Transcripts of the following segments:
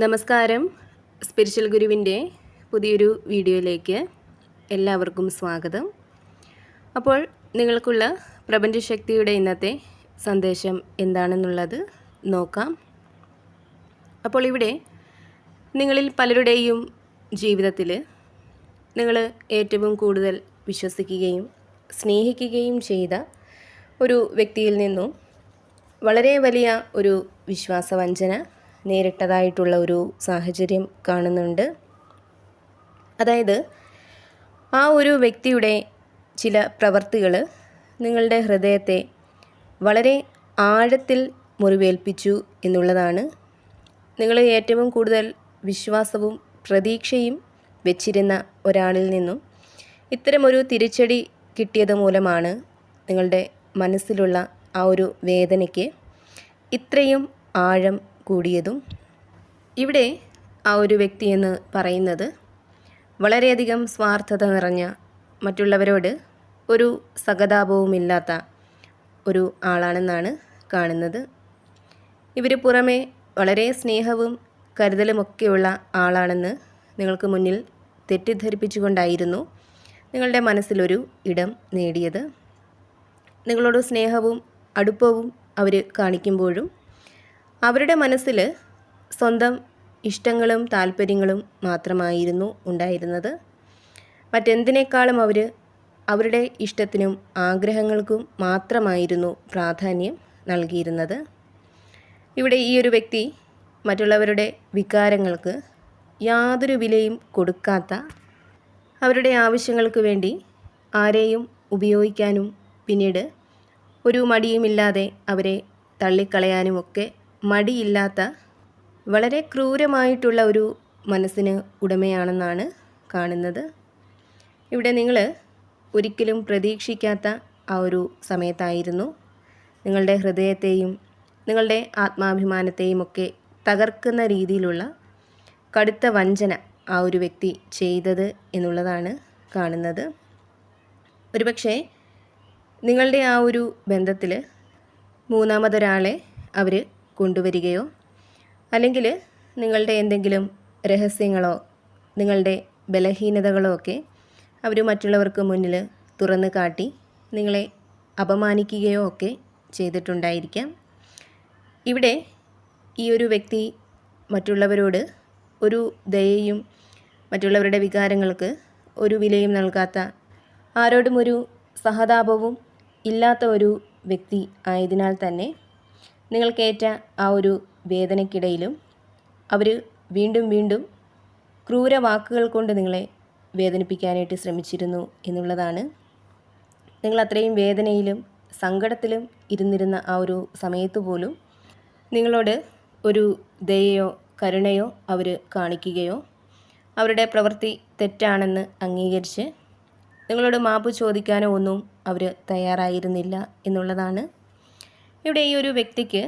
നമസ്കാരം. സ്പിരിച്വൽ ഗുരുവിൻ്റെ പുതിയൊരു വീഡിയോയിലേക്ക് എല്ലാവർക്കും സ്വാഗതം. അപ്പോൾ നിങ്ങൾക്കുള്ള പ്രപഞ്ചശക്തിയുടെ ഇന്നത്തെ സന്ദേശം എന്താണെന്നുള്ളത് നോക്കാം. അപ്പോൾ ഇവിടെ നിങ്ങളിൽ പലരുടെയും ജീവിതത്തിൽ നിങ്ങൾ ഏറ്റവും കൂടുതൽ വിശ്വസിക്കുകയും സ്നേഹിക്കുകയും ചെയ്ത ഒരു വ്യക്തിയിൽ നിന്നും വളരെ വലിയ ഒരു വിശ്വാസവഞ്ചന നേരിട്ടതായിട്ടുള്ള ഒരു സാഹചര്യം കാണുന്നുണ്ട്. അതായത് ആ ഒരു വ്യക്തിയുടെ ചില പ്രവർത്തികൾ നിങ്ങളുടെ ഹൃദയത്തെ വളരെ ആഴത്തിൽ മുറിവേൽപ്പിച്ചു എന്നുള്ളതാണ്. നിങ്ങൾ ഏറ്റവും കൂടുതൽ വിശ്വാസവും പ്രതീക്ഷയും വെച്ചിരുന്ന ഒരാളിൽ നിന്നും ഇത്തരമൊരു തിരിച്ചടി കിട്ടിയത് മൂലമാണ് നിങ്ങളുടെ മനസ്സിലുള്ള ആ ഒരു വേദനയ്ക്ക് ഇത്രയും ആഴം കൂടിയതും. ഇവിടെ ആ ഒരു വ്യക്തി എന്ന് പറയുന്നത് വളരെയധികം സ്വാർത്ഥത നിറഞ്ഞ, മറ്റുള്ളവരോട് ഒരു സഹതാപവുമില്ലാത്ത ഒരു ആളാണെന്നാണ് കാണുന്നത്. ഇവർ പുറമെ വളരെ സ്നേഹവും കരുതലുമൊക്കെയുള്ള ആളാണെന്ന് നിങ്ങൾക്ക് മുന്നിൽ തെറ്റിദ്ധരിപ്പിച്ചുകൊണ്ടായിരുന്നു നിങ്ങളുടെ മനസ്സിലൊരു ഇടം നേടിയത്. നിങ്ങളോട് സ്നേഹവും അടുപ്പവും അവർ കാണിക്കുമ്പോഴും അവരുടെ മനസ്സിൽ സ്വന്തം ഇഷ്ടങ്ങളും താല്പര്യങ്ങളും മാത്രമായിരുന്നു ഉണ്ടായിരുന്നത്. മറ്റെന്തിനേക്കാളും അവർ അവരുടെ ഇഷ്ടത്തിനും ആഗ്രഹങ്ങൾക്കും മാത്രമായിരുന്നു പ്രാധാന്യം നൽകിയിരുന്നത്. ഇവിടെ ഈ ഒരു വ്യക്തി മറ്റുള്ളവരുടെ വികാരങ്ങൾക്ക് യാതൊരു വിലയും കൊടുക്കാത്ത, അവരുടെ ആവശ്യങ്ങൾക്ക് വേണ്ടി ആരെയും ഉപയോഗിക്കാനും പിന്നീട് ഒരു മടിയുമില്ലാതെ അവരെ തള്ളിക്കളയാനുമൊക്കെ മടിയില്ലാത്ത, വളരെ ക്രൂരമായിട്ടുള്ള ഒരു മനസ്സിന് ഉടമയാണെന്നാണ് കാണുന്നത്. ഇവിടെ നിങ്ങൾ ഒരിക്കലും പ്രതീക്ഷിക്കാത്ത ആ ഒരു സമയത്തായിരുന്നു നിങ്ങളുടെ ഹൃദയത്തെയും നിങ്ങളുടെ ആത്മാഭിമാനത്തെയും ഒക്കെ തകർക്കുന്ന രീതിയിലുള്ള കടുത്ത വഞ്ചന ആ ഒരു വ്യക്തി ചെയ്തത് എന്നുള്ളതാണ് കാണുന്നത്. ഒരുപക്ഷെ നിങ്ങളുടെ ആ ഒരു ബന്ധത്തിൽ മൂന്നാമതൊരാളെ അവർ കൊണ്ടുവരികയോ അല്ലെങ്കിൽ നിങ്ങളുടെ എന്തെങ്കിലും രഹസ്യങ്ങളോ നിങ്ങളുടെ ബലഹീനതകളോ ഒക്കെ അവർ മറ്റുള്ളവർക്ക് മുന്നിൽ തുറന്നു കാട്ടി നിങ്ങളെ അപമാനിക്കുകയോ ഒക്കെ ചെയ്തിട്ടുണ്ടായിരിക്കാം. ഇവിടെ ഈ ഒരു വ്യക്തി മറ്റുള്ളവരോട് ഒരു ദയയും മറ്റുള്ളവരുടെ വികാരങ്ങൾക്ക് ഒരു വിലയും നൽകാത്ത, ആരോടും ഒരു സഹതാപവും ഇല്ലാത്ത ഒരു വ്യക്തി ആയതിനാൽ തന്നെ നിങ്ങൾക്കേറ്റ ആ ഒരു വേദനയ്ക്കിടയിലും അവർ വീണ്ടും വീണ്ടും ക്രൂര വാക്കുകൾ കൊണ്ട് നിങ്ങളെ വേദനിപ്പിക്കാനായിട്ട് ശ്രമിച്ചിരുന്നു എന്നുള്ളതാണ്. നിങ്ങൾ അത്രയും വേദനയിലും സങ്കടത്തിലും ഇരുന്നിരുന്ന ആ ഒരു സമയത്ത് പോലും നിങ്ങളോട് ഒരു ദയയോ കരുണയോ അവർ കാണിക്കുകയോ അവരുടെ പ്രവൃത്തി തെറ്റാണെന്ന് അംഗീകരിച്ച് നിങ്ങളോട് മാപ്പ് ചോദിക്കാനോ ഒന്നും അവർ തയ്യാറായിരുന്നില്ല എന്നുള്ളതാണ്. ഇവിടെ ഈ ഒരു വ്യക്തിക്ക്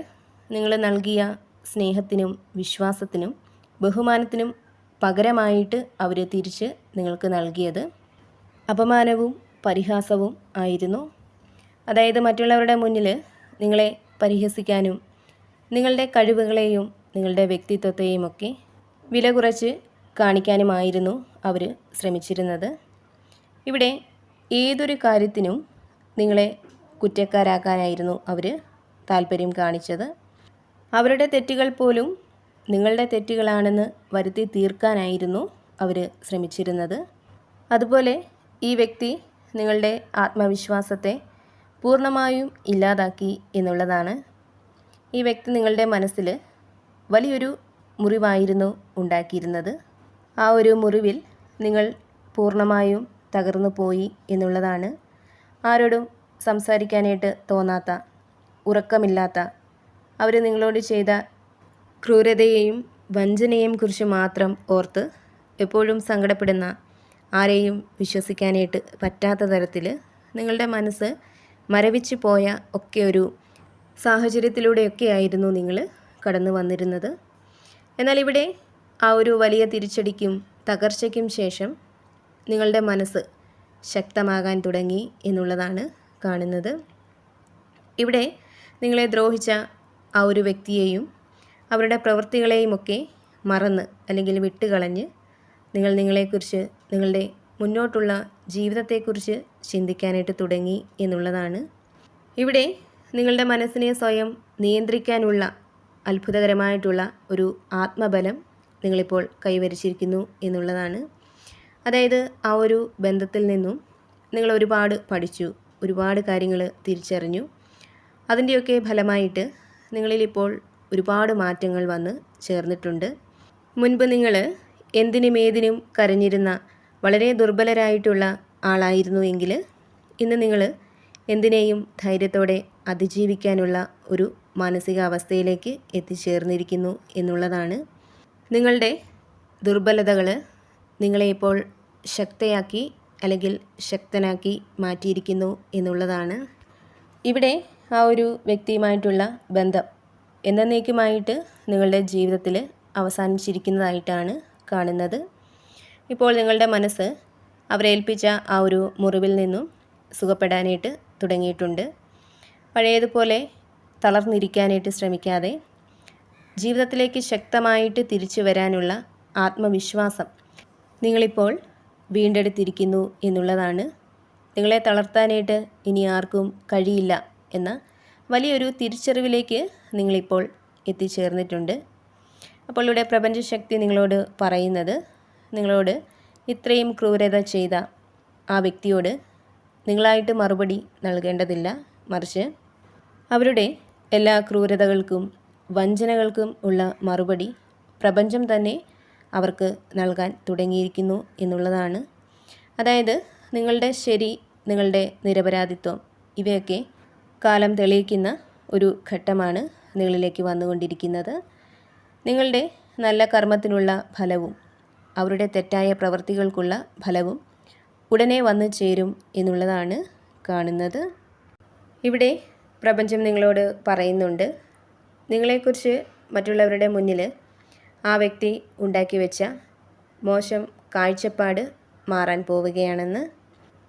നിങ്ങൾ നൽകിയ സ്നേഹത്തിനും വിശ്വാസത്തിനും ബഹുമാനത്തിനും പകരമായിട്ട് അവർ തിരിച്ച് നിങ്ങൾക്ക് നൽകിയത് അപമാനവും പരിഹാസവും ആയിരുന്നു. അതായത് മറ്റുള്ളവരുടെ മുന്നിൽ നിങ്ങളെ പരിഹസിക്കാനും നിങ്ങളുടെ കഴിവുകളെയും നിങ്ങളുടെ വ്യക്തിത്വത്തെയും ഒക്കെ വില കുറച്ച് കാണിക്കാനുമായിരുന്നു അവർ ശ്രമിച്ചിരുന്നത്. ഇവിടെ ഏതൊരു കാര്യത്തിനും നിങ്ങളെ കുറ്റക്കാരാക്കാനായിരുന്നു അവർ താല്പര്യം കാണിച്ചത്. അവരുടെ തെറ്റുകൾ പോലും നിങ്ങളുടെ തെറ്റുകളാണെന്ന് വരുത്തി തീർക്കാനായിരുന്നു അവർ ശ്രമിച്ചിരുന്നത്. അതുപോലെ ഈ വ്യക്തി നിങ്ങളുടെ ആത്മവിശ്വാസത്തെ പൂർണ്ണമായും ഇല്ലാതാക്കി എന്നുള്ളതാണ്. ഈ വ്യക്തി നിങ്ങളുടെ മനസ്സിൽ വലിയൊരു മുറിവായിരുന്നു ഉണ്ടാക്കിയിരുന്നത്. ആ ഒരു മുറിവിൽ നിങ്ങൾ പൂർണ്ണമായും തകർന്നു പോയി എന്നുള്ളതാണ്. ആരോടും സംസാരിക്കാനായിട്ട് തോന്നാത്ത, ഉറക്കമില്ലാത്ത, അവർ നിങ്ങളോട് ചെയ്ത ക്രൂരതയെയും വഞ്ചനയെയും കുറിച്ച് മാത്രം ഓർത്ത് എപ്പോഴും സങ്കടപ്പെടുന്ന, ആരെയും വിശ്വസിക്കാനായിട്ട് പറ്റാത്ത തരത്തിൽ നിങ്ങളുടെ മനസ്സ് മരവിച്ച് പോയ ഒക്കെ ഒരു സാഹചര്യത്തിലൂടെയൊക്കെയായിരുന്നു നിങ്ങൾ കടന്നു വന്നിരുന്നത്. എന്നാൽ ഇവിടെ ആ ഒരു വലിയ തിരിച്ചടിക്കും തകർച്ചയ്ക്കും ശേഷം നിങ്ങളുടെ മനസ്സ് ശക്തമാകാൻ തുടങ്ങി എന്നുള്ളതാണ് കാണുന്നത്. ഇവിടെ നിങ്ങളെ ദ്രോഹിച്ച ആ ഒരു വ്യക്തിയെയും അവരുടെ പ്രവൃത്തികളെയുമൊക്കെ മറന്ന് അല്ലെങ്കിൽ വിട്ടുകളഞ്ഞ് നിങ്ങളെക്കുറിച്ച്, നിങ്ങളുടെ മുന്നോട്ടുള്ള ജീവിതത്തെക്കുറിച്ച് ചിന്തിക്കാനായിട്ട് തുടങ്ങി എന്നുള്ളതാണ്. ഇവിടെ നിങ്ങളുടെ മനസ്സിനെ സ്വയം നിയന്ത്രിക്കാനുള്ള അത്ഭുതകരമായിട്ടുള്ള ഒരു ആത്മബലം നിങ്ങളിപ്പോൾ കൈവരിച്ചിരിക്കുന്നു എന്നുള്ളതാണ്. അതായത് ആ ഒരു ബന്ധത്തിൽ നിന്നും നിങ്ങൾ ഒരുപാട് പഠിച്ചു, ഒരുപാട് കാര്യങ്ങൾ തിരിച്ചറിഞ്ഞു. അതിൻ്റെയൊക്കെ ഫലമായിട്ട് നിങ്ങളിലിപ്പോൾ ഒരുപാട് മാറ്റങ്ങൾ വന്ന് ചേർന്നിട്ടുണ്ട്. മുൻപ് നിങ്ങൾ എന്തിനും ഏതിനും കരഞ്ഞിരുന്ന വളരെ ദുർബലരായിട്ടുള്ള ആളായിരുന്നു എങ്കിൽ ഇന്ന് നിങ്ങൾ എന്തിനേയും ധൈര്യത്തോടെ അതിജീവിക്കാനുള്ള ഒരു മാനസികാവസ്ഥയിലേക്ക് എത്തിച്ചേർന്നിരിക്കുന്നു എന്നുള്ളതാണ്. നിങ്ങളുടെ ദുർബലതകൾ നിങ്ങളെ ഇപ്പോൾ ശക്തയാക്കി അല്ലെങ്കിൽ ശക്തനാക്കി മാറ്റിയിരിക്കുന്നു എന്നുള്ളതാണ്. ഇവിടെ ആ ഒരു വ്യക്തിയുമായിട്ടുള്ള ബന്ധം എന്നേക്കുമായിട്ട് നിങ്ങളുടെ ജീവിതത്തിൽ അവസാനിച്ചിരിക്കുന്നതായിട്ടാണ് കാണുന്നത്. ഇപ്പോൾ നിങ്ങളുടെ മനസ്സ് അവരേൽപ്പിച്ച ആ ഒരു മുറിവിൽ നിന്നും സുഖപ്പെടാനായിട്ട് തുടങ്ങിയിട്ടുണ്ട്. പഴയതുപോലെ തളർന്നിരിക്കാനായിട്ട് ശ്രമിക്കാതെ ജീവിതത്തിലേക്ക് ശക്തമായിട്ട് തിരിച്ചു വരാനുള്ള ആത്മവിശ്വാസം നിങ്ങളിപ്പോൾ വീണ്ടെടുത്തിരിക്കുന്നു എന്നുള്ളതാണ്. നിങ്ങളെ തളർത്താനായിട്ട് ഇനി ആർക്കും കഴിയില്ല എന്ന വലിയൊരു തിരിച്ചറിവിലേക്ക് നിങ്ങളിപ്പോൾ എത്തിച്ചേർന്നിട്ടുണ്ട്. അപ്പോൾ ഇവിടെ പ്രപഞ്ചശക്തി നിങ്ങളോട് പറയുന്നത്, നിങ്ങളോട് ഇത്രയും ക്രൂരത ചെയ്ത ആ വ്യക്തിയോട് നിങ്ങളായിട്ട് മറുപടി നൽകേണ്ടതില്ല. മറിച്ച് അവരുടെ എല്ലാ ക്രൂരതകൾക്കും വഞ്ചനകൾക്കും ഉള്ള മറുപടി പ്രപഞ്ചം തന്നെ അവർക്ക് നൽകാൻ തുടങ്ങിയിരിക്കുന്നു എന്നുള്ളതാണ്. അതായത് നിങ്ങളുടെ ശരി, നിങ്ങളുടെ നിരപരാധിത്വം ഇവയൊക്കെ കാലം തെളിയിക്കുന്ന ഒരു ഘട്ടമാണ് നിങ്ങളിലേക്ക് വന്നുകൊണ്ടിരിക്കുന്നത്. നിങ്ങളുടെ നല്ല കർമ്മത്തിനുള്ള ഫലവും അവരുടെ തെറ്റായ പ്രവൃത്തികൾക്കുള്ള ഫലവും ഉടനെ വന്നു ചേരും എന്നുള്ളതാണ് കാണുന്നത്. ഇവിടെ പ്രപഞ്ചം നിങ്ങളോട് പറയുന്നുണ്ട്, നിങ്ങളെക്കുറിച്ച് മറ്റുള്ളവരുടെ മുന്നിൽ ആ വ്യക്തി ഉണ്ടാക്കി വെച്ച മോശം കാഴ്ചപ്പാട് മാറാൻ പോവുകയാണെന്ന്.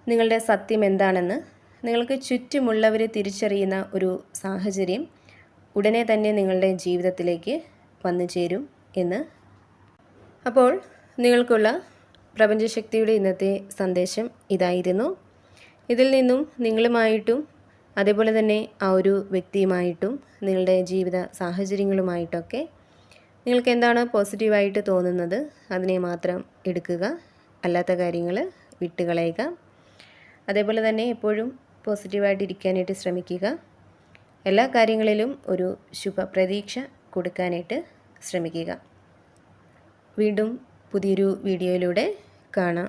നിങ്ങളുടെ സത്യം എന്താണെന്ന് നിങ്ങൾക്ക് ചുറ്റുമുള്ളവർ തിരിച്ചറിയുന്ന ഒരു സാഹചര്യം ഉടനെ തന്നെ നിങ്ങളുടെ ജീവിതത്തിലേക്ക് വന്നു ചേരും എന്ന്. അപ്പോൾ നിങ്ങൾക്കുള്ള പ്രപഞ്ചശക്തിയുടെ ഇന്നത്തെ സന്ദേശം ഇതായിരുന്നു. ഇതിൽ നിന്നും നിങ്ങളുമായിട്ടും അതേപോലെ തന്നെ ആ ഒരു വ്യക്തിയുമായിട്ടും നിങ്ങളുടെ ജീവിത സാഹചര്യങ്ങളുമായിട്ടൊക്കെ നിങ്ങൾക്ക് എന്താണ് പോസിറ്റീവായിട്ട് തോന്നുന്നത് അതിനെ മാത്രം എടുക്കുക, അല്ലാത്ത കാര്യങ്ങൾ വിട്ടുകളയുക. അതേപോലെ തന്നെ എപ്പോഴും പോസിറ്റീവായിട്ട് ഇരിക്കാനായിട്ട് ശ്രമിക്കുക. എല്ലാ കാര്യങ്ങളിലും ഒരു ശുഭപ്രതീക്ഷ കൊടുക്കാനായിട്ട് ശ്രമിക്കുക. വീണ്ടും പുതിയൊരു വീഡിയോയിലൂടെ കാണാം.